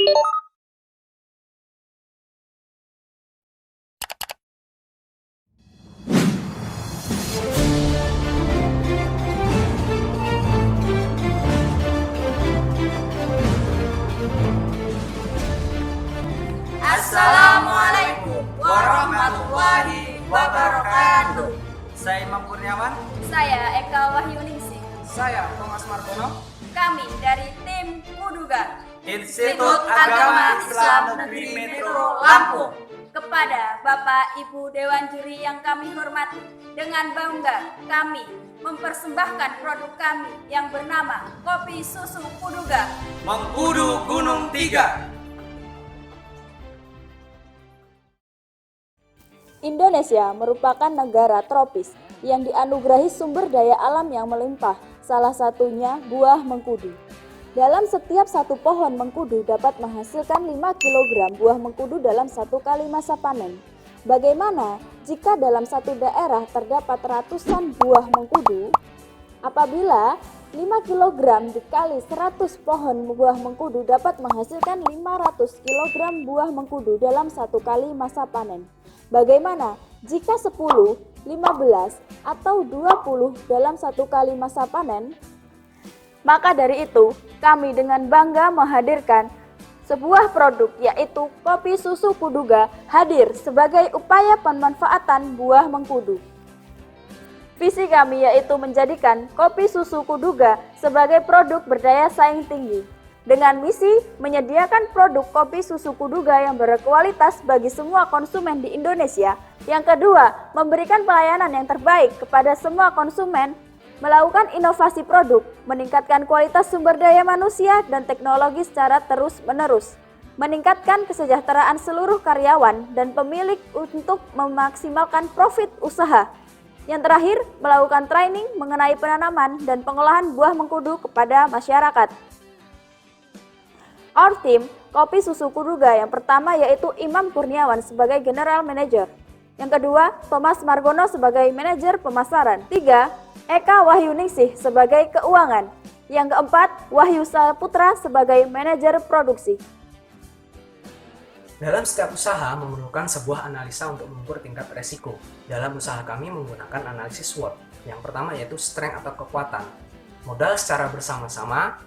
Assalamualaikum warahmatullahi wabarakatuh. Saya Imam Kurniawan. Saya Eka Wahyuningsih. Saya Thomas Martono. Kami dari tim Kuduga Institut Agama Islam Negeri Metro Lampung. Kepada Bapak Ibu Dewan Juri yang kami hormati, dengan bangga kami mempersembahkan produk kami yang bernama Kopi Susu Kuduga. Mengkudu Gunung Tiga. Indonesia merupakan negara tropis yang dianugerahi sumber daya alam yang melimpah, salah satunya buah mengkudu. Dalam setiap satu pohon mengkudu dapat menghasilkan 5 kg buah mengkudu dalam satu kali masa panen. Bagaimana jika dalam satu daerah terdapat ratusan buah mengkudu? Apabila 5 kg dikali 100 pohon buah mengkudu dapat menghasilkan 500 kg buah mengkudu dalam satu kali masa panen. Bagaimana jika 10, 15, atau 20 dalam satu kali masa panen? Maka dari itu, kami dengan bangga menghadirkan sebuah produk yaitu Kopi Susu Kuduga hadir sebagai upaya pemanfaatan buah mengkudu. Visi kami yaitu menjadikan Kopi Susu Kuduga sebagai produk berdaya saing tinggi. Dengan misi menyediakan produk kopi susu Kuduga yang berkualitas bagi semua konsumen di Indonesia. Yang kedua, memberikan pelayanan yang terbaik kepada semua konsumen, melakukan inovasi produk, meningkatkan kualitas sumber daya manusia dan teknologi secara terus-menerus, meningkatkan kesejahteraan seluruh karyawan dan pemilik untuk memaksimalkan profit usaha. Yang terakhir, melakukan training mengenai penanaman dan pengolahan buah mengkudu kepada masyarakat. Our team, Kopi Susu Kuduga yang pertama yaitu Imam Kurniawan sebagai General Manager. Yang kedua, Thomas Margono sebagai Manajer Pemasaran. 3. Eka Wahyuningsih sebagai Keuangan. Yang keempat, Wahyu Saputra sebagai Manajer Produksi. Dalam setiap usaha memerlukan sebuah analisa untuk mengukur tingkat resiko. Dalam usaha kami menggunakan analisis SWOT. Yang pertama yaitu strength atau kekuatan. Modal secara bersama-sama,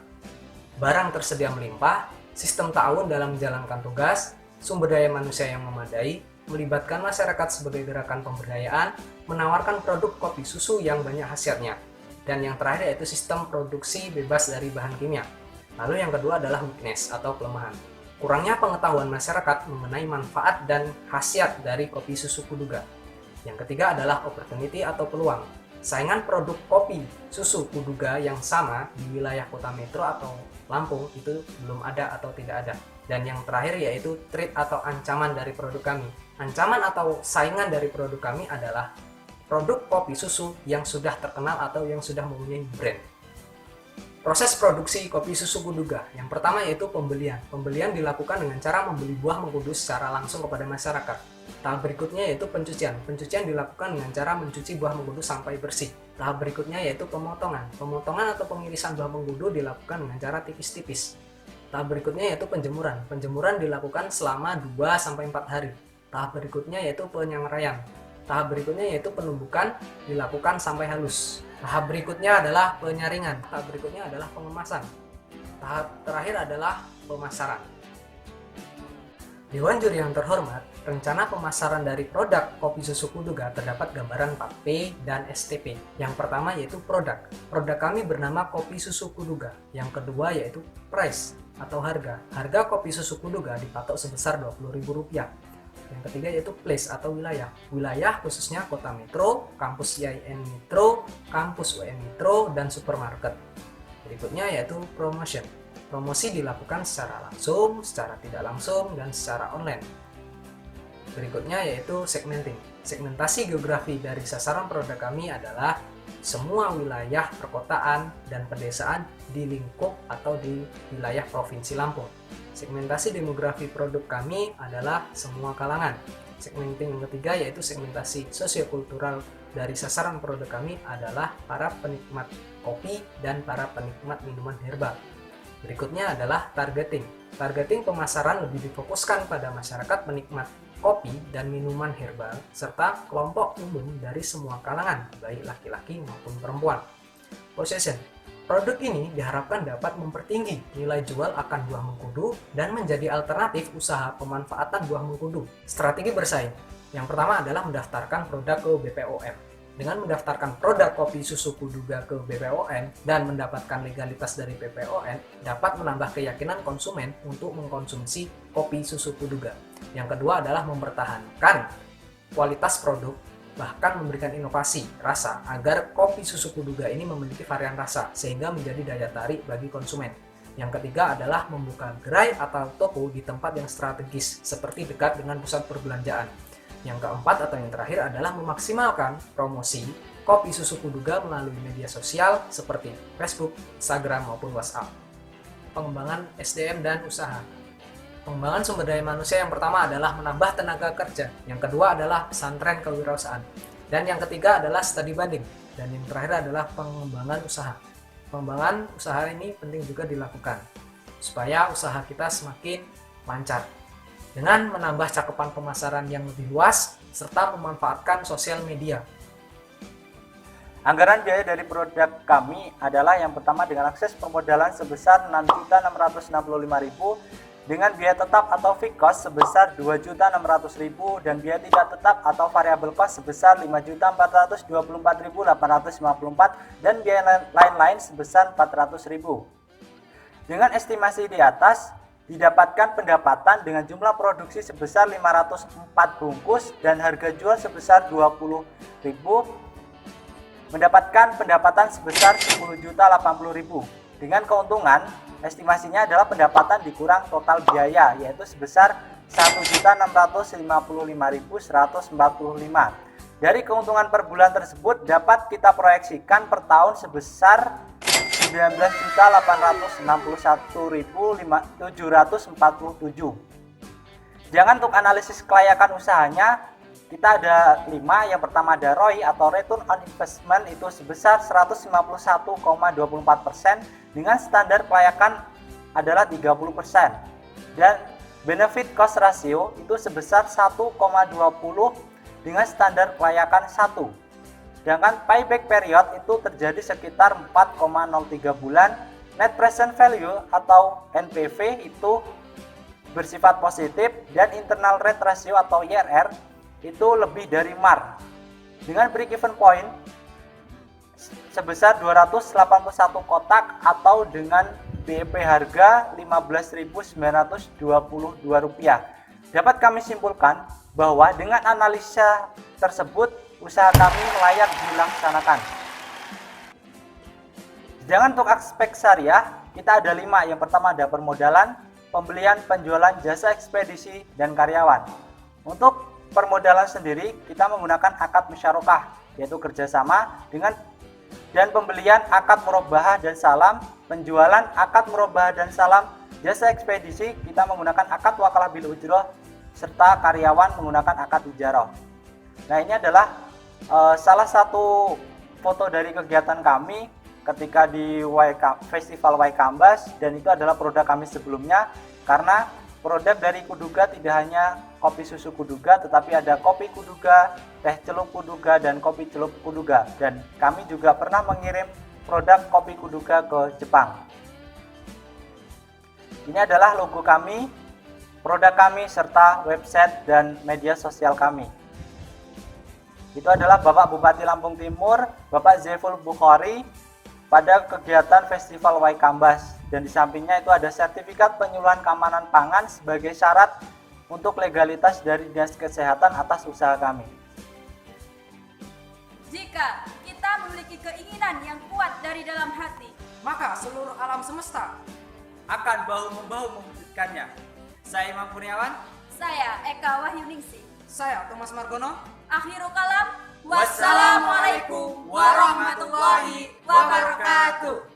barang tersedia melimpah, sistem ta'awun dalam menjalankan tugas, sumber daya manusia yang memadai, melibatkan masyarakat sebagai gerakan pemberdayaan, menawarkan produk kopi susu yang banyak khasiatnya. Dan yang terakhir yaitu sistem produksi bebas dari bahan kimia. Lalu yang kedua adalah weakness atau kelemahan. Kurangnya pengetahuan masyarakat mengenai manfaat dan khasiat dari kopi susu Kuduga. Yang ketiga adalah opportunity atau peluang. Saingan produk kopi susu Kuduga yang sama di wilayah kota metro atau Lampung itu belum ada atau tidak ada. Dan yang terakhir yaitu threat atau ancaman dari produk kami. Ancaman atau saingan dari produk kami adalah produk kopi susu yang sudah terkenal atau yang sudah mempunyai brand. Proses produksi kopi susu Kuduga. Yang pertama yaitu pembelian. Pembelian dilakukan dengan cara membeli buah mengkudu secara langsung kepada masyarakat. Tahap berikutnya yaitu pencucian. Pencucian dilakukan dengan cara mencuci buah mengkudu sampai bersih. Tahap berikutnya yaitu pemotongan. Pemotongan atau pengirisan buah mengkudu dilakukan dengan cara tipis-tipis. Tahap berikutnya yaitu penjemuran. Penjemuran dilakukan selama 2-4 hari. Tahap berikutnya yaitu penyangraian. Tahap berikutnya yaitu penumbukan dilakukan sampai halus. Tahap berikutnya adalah penyaringan. Tahap berikutnya adalah pengemasan. Tahap terakhir adalah pemasaran. Dewan Juri yang terhormat, rencana pemasaran dari produk kopi susu Kuduga terdapat gambaran 4P dan STP. Yang pertama yaitu produk. Produk kami bernama Kopi Susu Kuduga. Yang kedua yaitu price atau harga. Harga kopi susu Kuduga dipatok sebesar Rp20.000. Yang ketiga yaitu place atau wilayah. Wilayah khususnya kota metro, kampus IAIN Metro, kampus UN Metro, dan supermarket. Berikutnya yaitu promotion. Promosi dilakukan secara langsung, secara tidak langsung, dan secara online. Berikutnya yaitu segmenting. Segmentasi geografi dari sasaran produk kami adalah semua wilayah perkotaan dan pedesaan di lingkup atau di wilayah Provinsi Lampung. Segmentasi demografi produk kami adalah semua kalangan. Segmenting yang ketiga yaitu segmentasi sosiokultural dari sasaran produk kami adalah para penikmat kopi dan para penikmat minuman herbal. Berikutnya adalah targeting. Targeting pemasaran lebih difokuskan pada masyarakat penikmat kopi dan minuman herbal, serta kelompok umum dari semua kalangan, baik laki-laki maupun perempuan. Position. Produk ini diharapkan dapat mempertinggi nilai jual akan buah mengkudu dan menjadi alternatif usaha pemanfaatan buah mengkudu. Strategi bersaing. Yang pertama adalah mendaftarkan produk ke BPOM. Dengan mendaftarkan produk kopi susu Kuduga ke BPOM dan mendapatkan legalitas dari BPOM, dapat menambah keyakinan konsumen untuk mengkonsumsi kopi susu Kuduga. Yang kedua adalah mempertahankan kualitas produk, bahkan memberikan inovasi rasa agar kopi susu Kuduga ini memiliki varian rasa sehingga menjadi daya tarik bagi konsumen. Yang ketiga adalah membuka gerai atau toko di tempat yang strategis seperti dekat dengan pusat perbelanjaan. Yang keempat atau yang terakhir adalah memaksimalkan promosi kopi susu Kuduga melalui media sosial seperti Facebook, Instagram maupun WhatsApp. Pengembangan SDM dan usaha. Pengembangan sumber daya manusia yang pertama adalah menambah tenaga kerja, yang kedua adalah pesantren kewirausahaan, dan yang ketiga adalah studi banding, dan yang terakhir adalah pengembangan usaha. Pengembangan usaha ini penting juga dilakukan supaya usaha kita semakin lancar dengan menambah cakupan pemasaran yang lebih luas serta memanfaatkan sosial media. Anggaran biaya dari produk kami adalah yang pertama dengan akses permodalan sebesar Rp6.665.000 dengan biaya tetap atau fixed cost sebesar Rp2.600.000 dan biaya tidak tetap atau variable cost sebesar Rp5.424.854 dan biaya lain-lain sebesar Rp400.000. Dengan estimasi di atas, didapatkan pendapatan dengan jumlah produksi sebesar 504 bungkus dan harga jual sebesar Rp20.000, mendapatkan pendapatan sebesar Rp10.080.000. Dengan keuntungan, estimasinya adalah pendapatan dikurang total biaya, yaitu sebesar Rp1.655.145. Dari keuntungan per bulan tersebut dapat kita proyeksikan per tahun sebesar Rp19.861.747. Jangan untuk analisis kelayakan usahanya, kita ada 5. Yang pertama ada ROI atau Return on Investment itu sebesar 151,24% dengan standar kelayakan adalah 30%. Dan Benefit Cost Ratio itu sebesar 1,20 dengan standar kelayakan 1. Sedangkan payback period itu terjadi sekitar 4,03 bulan. Net present value atau NPV itu bersifat positif dan internal rate ratio atau IRR itu lebih dari MAR. Dengan break even point sebesar 281 kotak atau dengan BEP harga Rp15.922. Dapat kami simpulkan bahwa dengan analisa tersebut usaha kami layak dilaksanakan. Sedangkan untuk aspek syariah, kita ada 5. Yang pertama ada permodalan, pembelian, penjualan, jasa ekspedisi, dan karyawan. Untuk permodalan sendiri, kita menggunakan akad musyarakah, yaitu kerjasama dengan dan pembelian akad murabahah dan salam, penjualan akad murabahah dan salam, jasa ekspedisi kita menggunakan akad wakalah bil ujroh, serta karyawan menggunakan akad ijarah. Nah, ini adalah salah satu foto dari kegiatan kami ketika di Festival Waikambas, dan itu adalah produk kami sebelumnya, karena produk dari Kuduga tidak hanya kopi susu Kuduga, tetapi ada kopi Kuduga, teh celup Kuduga, dan kopi celup Kuduga, dan kami juga pernah mengirim produk kopi Kuduga ke Jepang. Ini adalah logo kami, produk kami, serta website dan media sosial kami. Itu adalah Bapak Bupati Lampung Timur, Bapak Zaiful Bukhari, pada kegiatan Festival Waikambas. Dan di sampingnya itu ada sertifikat penyuluhan keamanan pangan sebagai syarat untuk legalitas dari Dinas Kesehatan atas usaha kami. Jika kita memiliki keinginan yang kuat dari dalam hati, maka seluruh alam semesta akan bahu-membahu mewujudkannya. Saya Imam Kurniawan. saya Eka Wahyuningsih. saya Thomas Margono. Akhirul kalam, Wassalamualaikum warahmatullahi wabarakatuh.